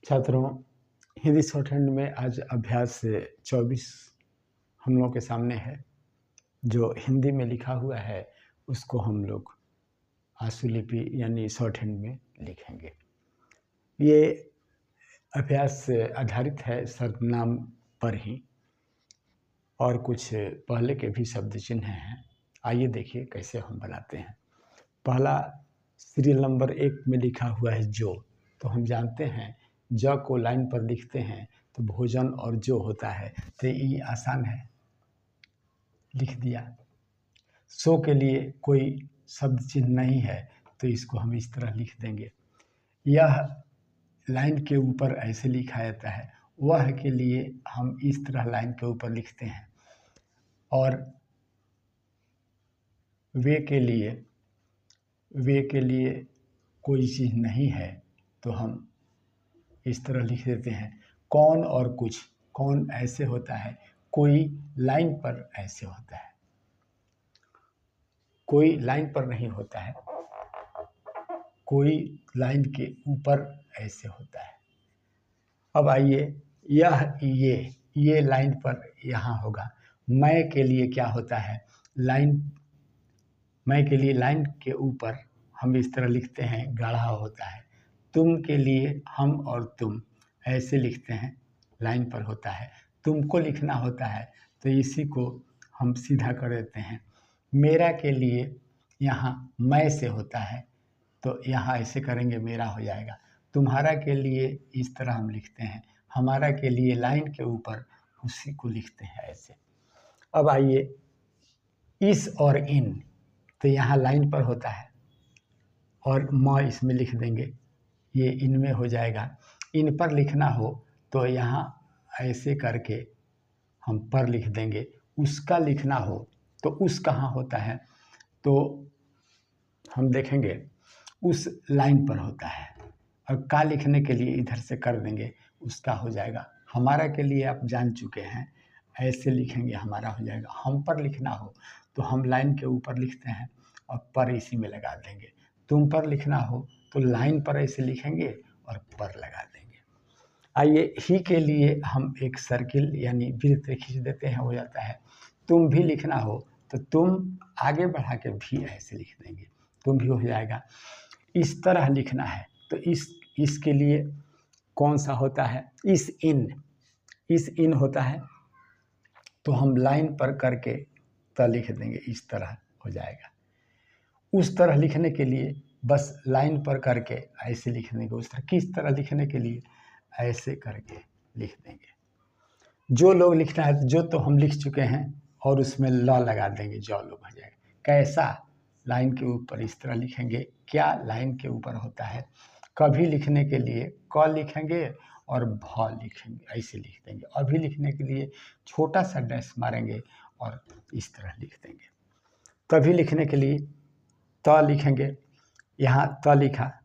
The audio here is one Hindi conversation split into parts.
छात्रों, हिंदी शॉर्ट हैंड में आज अभ्यास 24 हम लोगों के सामने है। जो हिंदी में लिखा हुआ है उसको हम लोग आशुलिपि यानी शॉर्ट हैंड में लिखेंगे। ये अभ्यास आधारित है सर्वनाम पर ही और कुछ पहले के भी शब्द चिन्ह हैं। आइए देखिए कैसे हम बनाते हैं। पहला सीरियल नंबर 1 में लिखा हुआ है जो, तो हम जानते हैं ज को लाइन पर लिखते हैं तो भोजन और जो होता है, तो ये आसान है, लिख दिया। सो के लिए कोई शब्द चिन्ह नहीं है तो इसको हम इस तरह लिख देंगे। यह लाइन के ऊपर ऐसे लिखा जाता है, वह के लिए हम इस तरह लाइन के ऊपर लिखते हैं, और वे के लिए कोई चीज़ नहीं है तो हम इस तरह लिख देते हैं। कौन और कुछ, कौन ऐसे होता है, कोई लाइन पर ऐसे होता है, कोई लाइन पर नहीं होता है, कोई लाइन के ऊपर ऐसे होता है। अब आइए, ये लाइन पर यहाँ होगा। मैं के लिए क्या होता है, लाइन, मैं के लिए लाइन के ऊपर हम इस तरह लिखते हैं, गाढ़ा होता है। तुम के लिए हम और तुम ऐसे लिखते हैं, लाइन पर होता है। तुमको लिखना होता है तो इसी को हम सीधा कर देते हैं। मेरा के लिए यहाँ मैं से होता है तो यहाँ ऐसे करेंगे, मेरा हो जाएगा। तुम्हारा के लिए इस तरह हम लिखते हैं, हमारा के लिए लाइन के ऊपर उसी को लिखते हैं ऐसे। अब आइए, इस और इन, तो यहाँ लाइन पर होता है और म इसमें लिख देंगे, ये इनमें हो जाएगा। इन पर लिखना हो तो यहाँ ऐसे करके हम पर लिख देंगे। उसका लिखना हो तो उस कहाँ होता है, तो हम देखेंगे उस लाइन पर होता है, और का लिखने के लिए इधर से कर देंगे, उसका हो जाएगा। हमारा के लिए आप जान चुके हैं, ऐसे लिखेंगे, हमारा हो जाएगा। हम पर लिखना हो तो हम लाइन के ऊपर लिखते हैं और पर इसी में लगा देंगे। तुम पर लिखना हो तो लाइन पर ऐसे लिखेंगे और पर लगा देंगे। आइए, ही के लिए हम एक सर्किल यानी वृत्त खींच देते हैं, हो जाता है। तुम भी लिखना हो तो तुम आगे बढ़ा के भी ऐसे लिख देंगे, तुम भी हो जाएगा। इस तरह लिखना है तो इसके लिए कौन सा होता है, इस इन होता है तो हम लाइन पर करके त लिख देंगे, इस तरह हो जाएगा। उस तरह लिखने के लिए बस लाइन पर करके ऐसे लिख देंगे, उस तरह। किस तरह लिखने के लिए ऐसे करके लिख देंगे। जो लोग लिखना है, जो तो हम लिख चुके हैं और उसमें ल लगा देंगे, जो लोग हो जाएगा। कैसा, लाइन के ऊपर इस तरह लिखेंगे। क्या लाइन के ऊपर होता है। कभी लिखने के लिए क लिखेंगे और भ लिखेंगे, ऐसे लिख देंगे। अभी लिखने के लिए छोटा सा डैश मारेंगे और इस तरह लिख देंगे। तभी लिखने के लिए त लिखेंगे, यहाँ त लिखा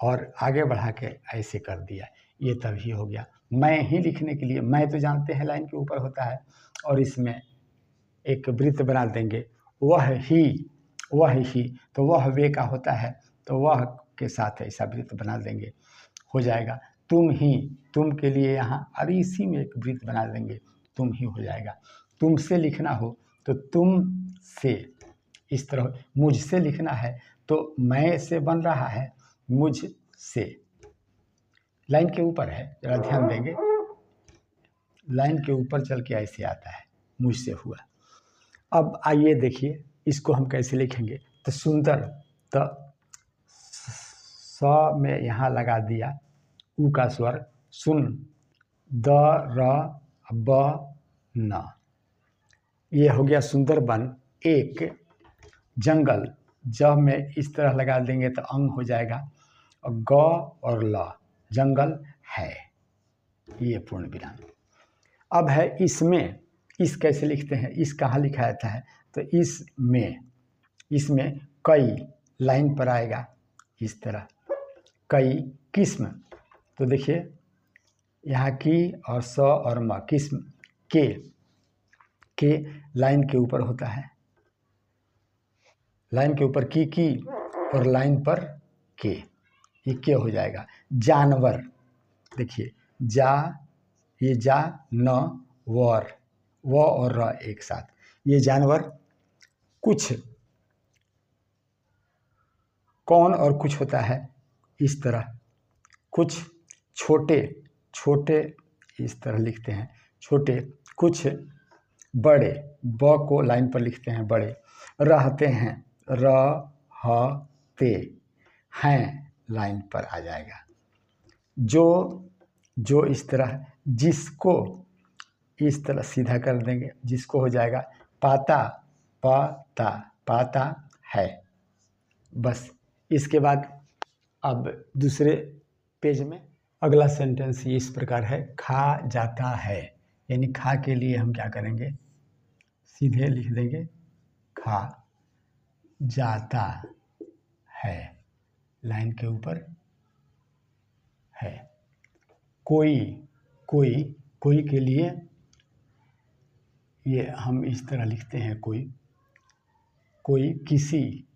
और आगे बढ़ा के ऐसे कर दिया, ये तभी हो गया। मैं ही लिखने के लिए, मैं तो जानते हैं लाइन के ऊपर होता है, और इसमें एक वृत्त बना देंगे। वह ही तो वह वे का होता है तो वह के साथ ऐसा वृत्त बना देंगे, हो जाएगा। तुम ही, तुम के लिए यहाँ और इसी में एक वृत्त बना देंगे, तुम ही हो जाएगा। तुमसे लिखना हो तो तुम से, इस तरह। मुझसे लिखना है तो मैं से बन रहा है, मुझ से, लाइन के ऊपर है, जरा ध्यान देंगे, लाइन के ऊपर चल के ऐसे आता है, मुझसे हुआ। अब आइए देखिए इसको हम कैसे लिखेंगे। तो सुंदर, तो स में यहाँ लगा दिया उ का स्वर, सुन, द र ब न, ये हो गया सुंदर बन। एक जंगल, ज में इस तरह लगा देंगे तो अंग हो जाएगा, और ग और ल, जंगल है, ये पूर्ण विराम। अब है इसमें, इस कैसे लिखते हैं, इस कहाँ लिखा जाता है, तो इसमें कई लाइन पर आएगा इस तरह। कई किस्म, तो देखिए यहाँ की और स और म, किस्म, के लाइन के ऊपर होता है, लाइन के ऊपर की और लाइन पर के, ये क्या हो जाएगा। जानवर, देखिए जा, ये जा न वर, व और र एक साथ, ये जानवर कुछ, कौन और कुछ होता है इस तरह, कुछ छोटे, छोटे इस तरह लिखते हैं छोटे, कुछ बड़े, ब को लाइन पर लिखते हैं बड़े, रहते हैं रहते हैं लाइन पर आ जाएगा, जो इस तरह, जिसको इस तरह सीधा कर देंगे, जिसको हो जाएगा पाता, पाता, पाता है। बस इसके बाद अब दूसरे पेज में अगला सेंटेंस इस प्रकार है, खा जाता है, यानी खा के लिए हम क्या करेंगे, सीधे लिख देंगे खा जाता है, लाइन के ऊपर है। कोई, कोई, कोई के लिए ये हम इस तरह लिखते हैं कोई, कोई किसी,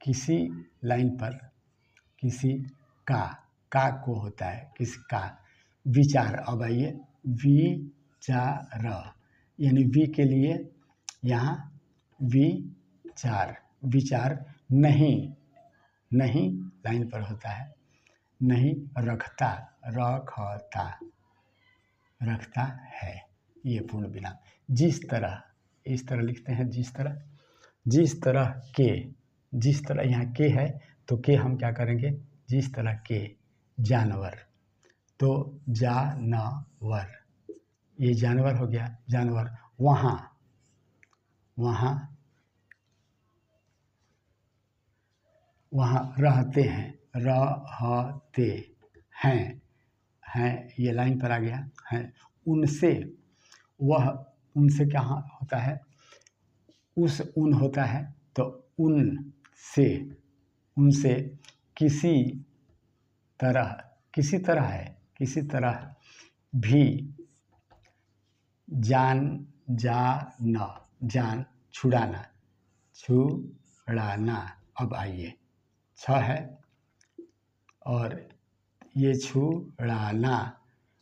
किसी लाइन पर, किसी का को होता है, किसका, विचार, अब आइए विचार, यानी वी के लिए यहाँ विचार, विचार नहीं, नहीं लाइन पर होता है, नहीं रखता, रखता, रखता है, ये पूर्ण विराम। जिस तरह, इस तरह लिखते हैं जिस तरह, जिस तरह के, जिस तरह यहाँ के है तो के हम क्या करेंगे, जिस तरह के जानवर, तो जानवर, ये जानवर हो गया, जानवर, वहाँ, वहाँ, वहाँ रहते हैं, रहते हैं, हैं ये लाइन पर आ गया है, उनसे, वह, उनसे क्या होता है, उस उन होता है तो उन से, उनसे किसी तरह, किसी तरह है, किसी तरह भी, जान, जाना, जान छुड़ाना, छुड़ाना, अब आइए छ है और ये छुड़ाना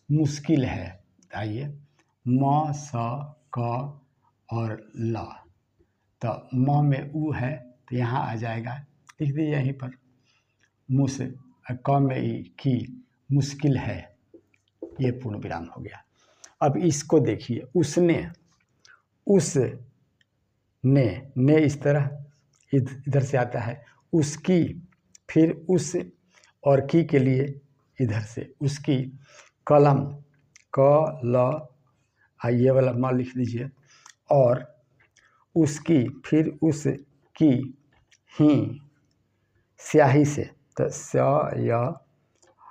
मुश्किल है, आइए म स क और ल, तो म में ऊ है तो यहाँ आ जाएगा, लिख दीजिए यहीं पर, मुस, क में ई की, मुश्किल है, ये पूर्ण विराम हो गया। अब इसको देखिए, उसने, उस ने इस तरह इधर से आता है, उसकी, फिर उस और की के लिए इधर से उसकी, कलम, क ल, ये वाला म लिख दीजिए, और उसकी, फिर उसकी, ही, स्याही से, तो स य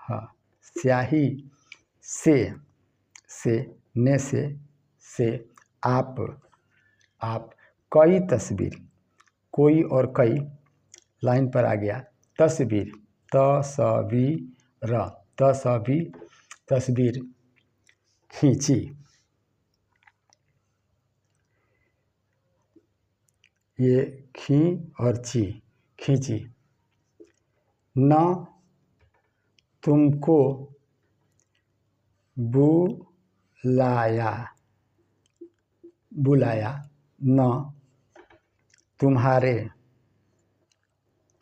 ह, स्याही से, ने से, आप, आप, कई तस्वीर, कोई और कई लाइन पर आ गया, तस्वीर, तस्वीर, तस्वीर, तस्वीर खींची, ये खी और ची, खींची, न तुमको बुलाया, बुलाया, न तुम्हारे,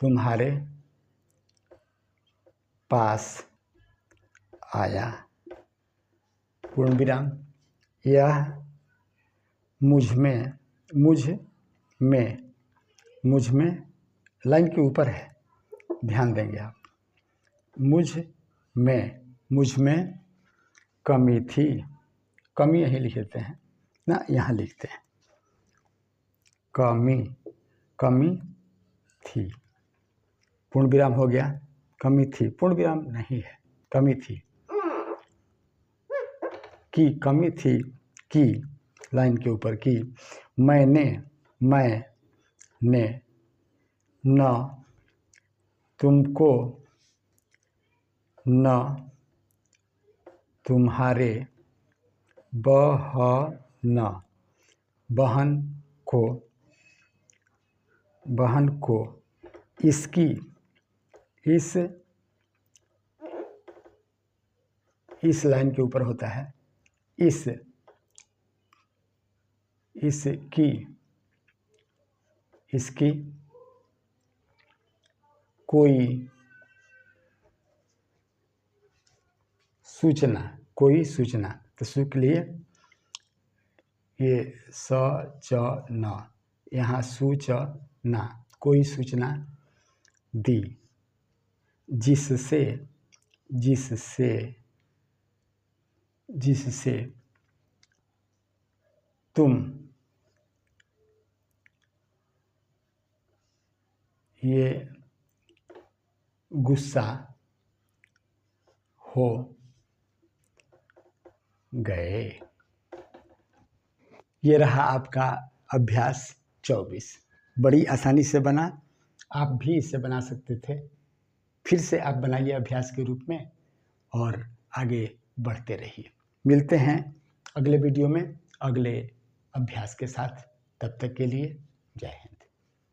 तुम्हारे पास आया, पूर्ण विराम। यह मुझ में, मुझ में लाइन के ऊपर है, ध्यान देंगे आप, मुझ में कमी थी, कमी यहीं लिख देते हैं ना, यहाँ लिखते हैं कमी, कमी थी, पूर्ण विराम हो गया, कमी थी, पूर्ण विराम नहीं है, कमी थी, की, कमी थी, की लाइन के ऊपर की, मैंने न तुमको, न तुम्हारे, बहन, बहन को, इसकी, इस लाइन के ऊपर होता है इसकी कोई सूचना तो सु के लिए ये स च न, यहाँ सूचना, कोई सूचना दी जिससे तुम ये गुस्सा हो गए। ये रहा आपका अभ्यास 24। बड़ी आसानी से बना, आप भी इसे बना सकते थे। फिर से आप बनाइए अभ्यास के रूप में और आगे बढ़ते रहिए। मिलते हैं अगले वीडियो में अगले अभ्यास के साथ। तब तक के लिए जय हिंद।